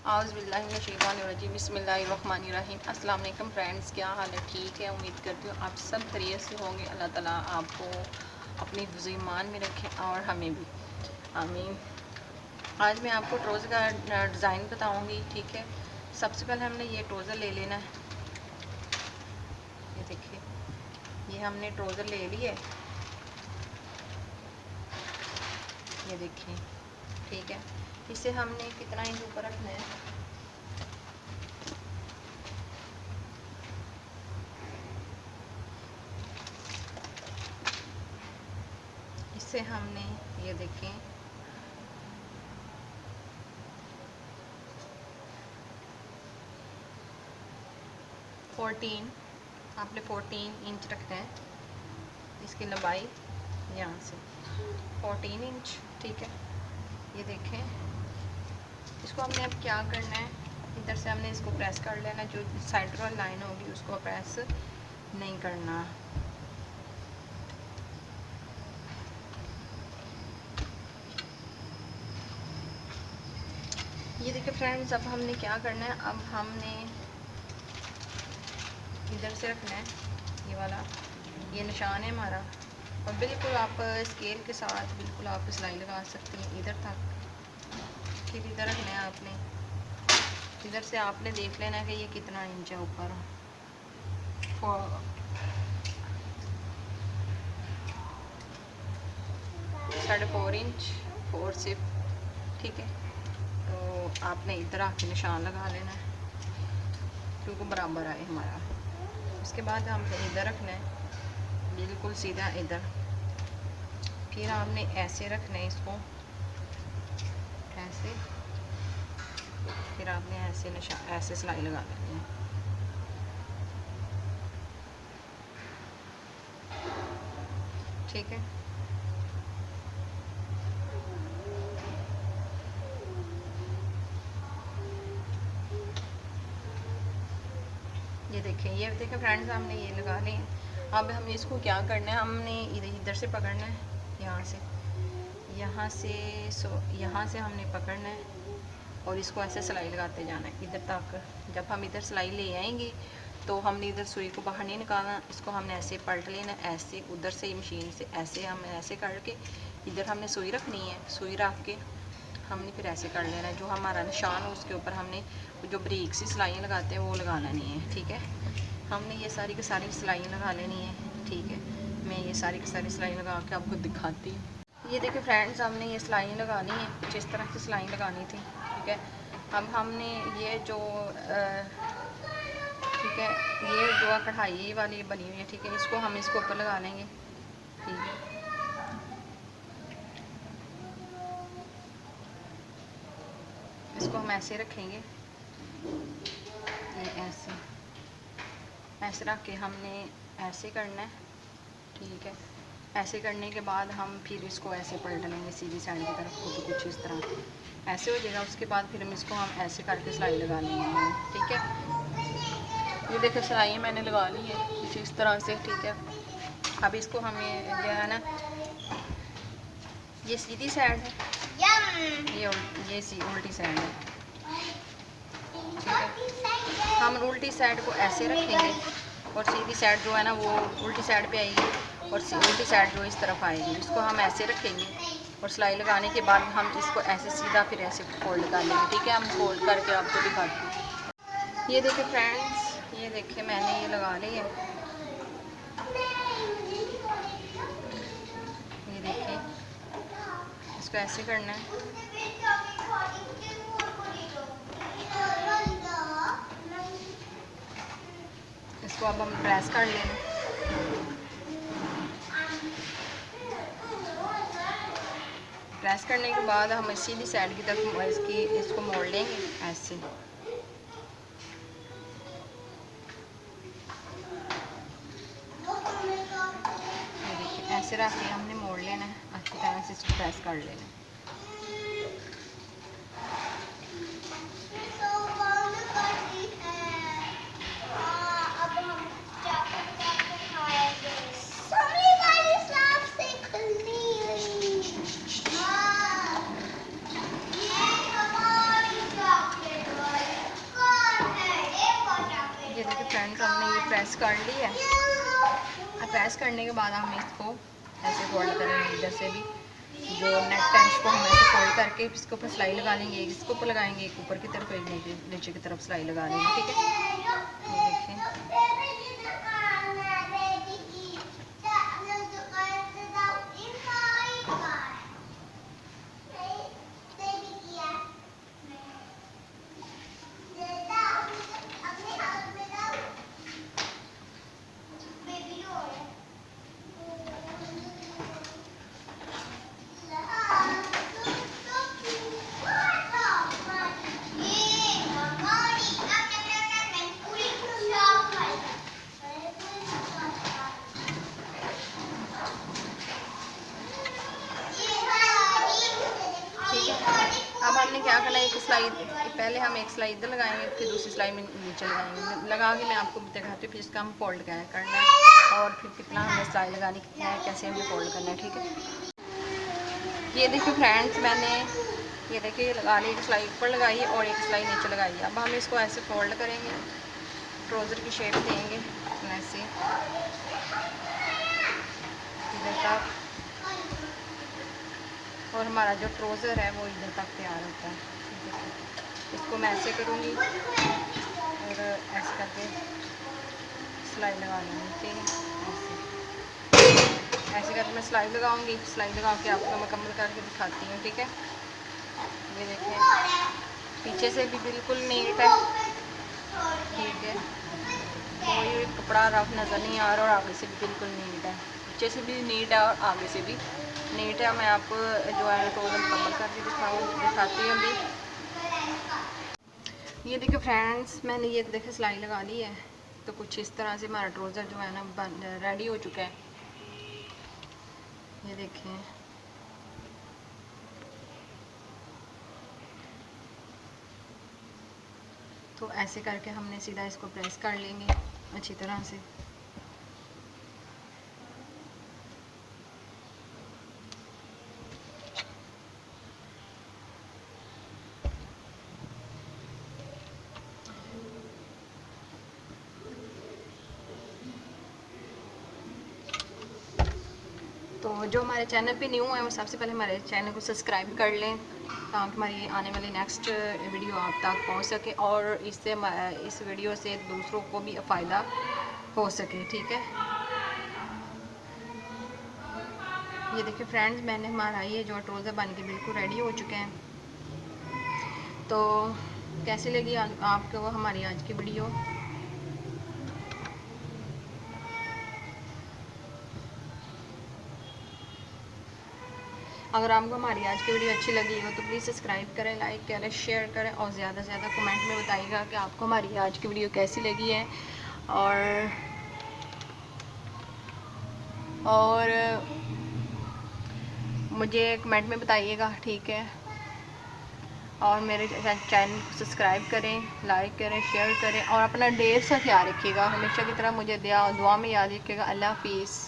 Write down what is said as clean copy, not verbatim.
आउज़ुबिल्लाहिमिनश्शैतानिर्रजीम बिस्मिल्लाहिर्रहमानिर्रहीम। अस्सलाम वालेकुम फ्रेंड्स, क्या हाल है? ठीक है, उम्मीद करती हूँ आप सब खैरियत से होंगे। अल्लाह ताला आपको अपनी हिफ्ज़ ईमान में रखे और हमें भी, आमीन। आज मैं आपको ट्रोज़र का डिज़ाइन बताऊँगी, ठीक है। सबसे पहले हमने ये ट्रोज़र ले लेना है। ये देखिए, ये हमने ट्रोज़र ले लिए, ये देखिए, ठीक है। इसे हमने कितना इंच ऊपर रखना है? इसे हमने, ये देखें, आपने 14 इंच रखना है। इसकी लंबाई यहाँ से 14 इंच, ठीक है। ये देखें, इसको हमने अब क्या करना है, इधर से हमने इसको प्रेस कर लेना है। जो साइड वाली लाइन होगी उसको प्रेस नहीं करना। ये देखिए फ्रेंड्स, अब हमने क्या करना है, अब हमने इधर से रखना है ये वाला, ये निशान है हमारा, और बिल्कुल आप स्केल के साथ बिल्कुल आप सिलाई लगा सकते हैं इधर तक। फिर इधर रखना है आपने, इधर से आपने देख लेना है कि ये कितना इंच है ऊपर। 4.5 इंच 4 से, ठीक है। तो आपने इधर आके निशान लगा लेना है क्योंकि बराबर आए हमारा। उसके बाद हमने इधर रखना है बिल्कुल सीधा इधर। फिर आपने ऐसे रखना है इसको, ऐसे। फिर आपने ऐसे निशान, ऐसे सिलाई लगा देनी है, ठीक है। ये देखें फ्रेंड्स, हमने ये लगा ली है। अब हमें इसको क्या करना है, हमने इधर से पकड़ना है, यहाँ से हमने पकड़ना है और इसको ऐसे सिलाई लगाते जाना है इधर तक। जब हम इधर सिलाई ले आएंगे तो हमने इधर सुई को बाहर नहीं निकालना, इसको हमने ऐसे पलट लेना, ऐसे उधर से मशीन से ऐसे हम ऐसे करके इधर हमने सुई रखनी है। सुई रख के हमने फिर ऐसे कर लेना है। जो हमारा निशान है उसके ऊपर हमने जो बारीक सी सिलाइयाँ लगाते हैं वो लगाना नहीं है, ठीक है। हमने ये सारी की सारी सिलाइयाँ लगा लेनी है, ठीक है। मैं ये सारी की सारी सिलाई लगा के आपको दिखाती हूँ। ये देखिए फ्रेंड्स, हमने ये सिलाइयाँ लगानी है, कुछ इस तरह से सिलाई लगानी थी, ठीक है। अब हमने ये जो ठीक है, ये जो कढ़ाई वाली बनी हुई है, ठीक है, इसको हम इसके ऊपर लगा लेंगे, ठीक है। इसको हम ऐसे रखेंगे, ये ऐसे रख के हमने ऐसे करना है, ठीक है। ऐसे करने के बाद हम फिर इसको ऐसे पलट लेंगे सीधी साइड की तरफ को, तो कुछ इस तरह ऐसे हो जाएगा। उसके बाद फिर हम इसको ऐसे करके सिलाई लगा लेंगे, ठीक है। ये देखो सिलाई मैंने लगा ली है कुछ इस तरह से, ठीक है। अब इसको हमें जो है ना, ये सीधी साइड है, ये उल्टी साइड है, ठीक है। हम उल्टी साइड को ऐसे रखेंगे और सीधी साइड जो है ना वो उल्टी साइड पे आएगी, और उल्टी साइड जो इस तरफ आएगी। इसको हम ऐसे रखेंगे और सिलाई लगाने के बाद हम इसको ऐसे सीधा फिर ऐसे फोल्ड कर लेंगे, ठीक है। हम फोल्ड करके आपको दिखाती हूँ। ये देखिए फ्रेंड्स, ये देखिए मैंने ये लगा ली है, ये देखिए। इसको ऐसे करना है, इसको अब हम प्रेस कर लेंगे। प्रेस करने के बाद हम सीधी साइड की तरफ इसको मोड़ लेंगे ऐसे, ऐसे रख के हमने मोड़ लेना है, अच्छी तरह से इसको प्रेस कर लेना है। फ्रेंड्स हमने ये प्रेस कर ली है। अब प्रेस करने के बाद हम इसको ऐसे फोल्ड करेंगे, इधर से भी जो नेट है इसको हम ऐसे फोल्ड करके इसके ऊपर सिलाई लगा लेंगे। एक इसके ऊपर लगाएंगे, एक ऊपर की तरफ, एक नीचे की तरफ सिलाई लगा लेंगे। ठीक है, ये देखें। अब हमने क्या करना है, एक सिलाई पहले हम एक सिलाई इधर लगाएंगे, फिर दूसरी सिलाई में नीचे लगाएंगे। लगा के मैं आपको दिखाती हूँ, फिर इसका हम फोल्ड क्या करना है और फिर कितना हमें सिलाई लगानी है, कैसे हमें फोल्ड करना है। ठीक है, ये देखिए फ्रेंड्स, मैंने ये देखिए लगा ली, एक सिलाई ऊपर लगाई है और एक सिलाई नीचे लगाई है। अब हम इसको ऐसे फोल्ड करेंगे, ट्राउज़र की शेप देंगे ऐसे इधर तक, और हमारा जो ट्राउज़र है वो इधर तक तैयार होता है। ठीक है, इसको मैं ऐसे करूँगी और ऐसे करके सिलाई लगा लूँगी। ठीक है, ऐसे करके मैं सिलाई लगाऊँगी। सिलाई लगा के आपको मुकम्मल करके दिखाती हूँ। ठीक है, ये देखें, पीछे से भी बिल्कुल नीट है। ठीक है, कोई कपड़ा रफ नज़र नहीं आ रहा और आगे से भी बिल्कुल नीट है। पीछे से भी नीट है और आगे से भी नीट है। मैं आपको जो है ट्राउज़र मुकम्मल करके दिखाती हूँ अभी। ये देखिए फ्रेंड्स, मैंने ये देखिए सिलाई लगा ली है, तो कुछ इस तरह से हमारा ट्राउज़र जो है ना रेडी हो चुका है। ये देखें, तो ऐसे करके हमने सीधा इसको प्रेस कर लेंगे अच्छी तरह से। तो जो हमारे चैनल पे न्यू है वो सबसे पहले हमारे चैनल को सब्सक्राइब कर लें, ताकि हमारी आने वाली नेक्स्ट वीडियो आप तक पहुंच सके और इससे इस वीडियो से दूसरों को भी फ़ायदा हो सके। ठीक है, ये देखिए फ्रेंड्स, मैंने हमारा ये जो ट्राउज़र बन के बिल्कुल रेडी हो चुके हैं। तो कैसी लगी आपको हमारी आज की वीडियो? अगर आपको हमारी आज की वीडियो अच्छी लगी हो तो प्लीज़ सब्सक्राइब करें, लाइक करें, शेयर करें और ज़्यादा से ज़्यादा कमेंट में बताइएगा कि आपको हमारी आज की वीडियो कैसी लगी है। और मुझे कमेंट में बताइएगा। ठीक है, और मेरे चैनल को सब्सक्राइब करें, लाइक करें, शेयर करें और अपना ढेर सा ख्याल रखिएगा। हमेशा की तरह मुझे दुआ में याद रखिएगा। अल्लाह हाफिज़।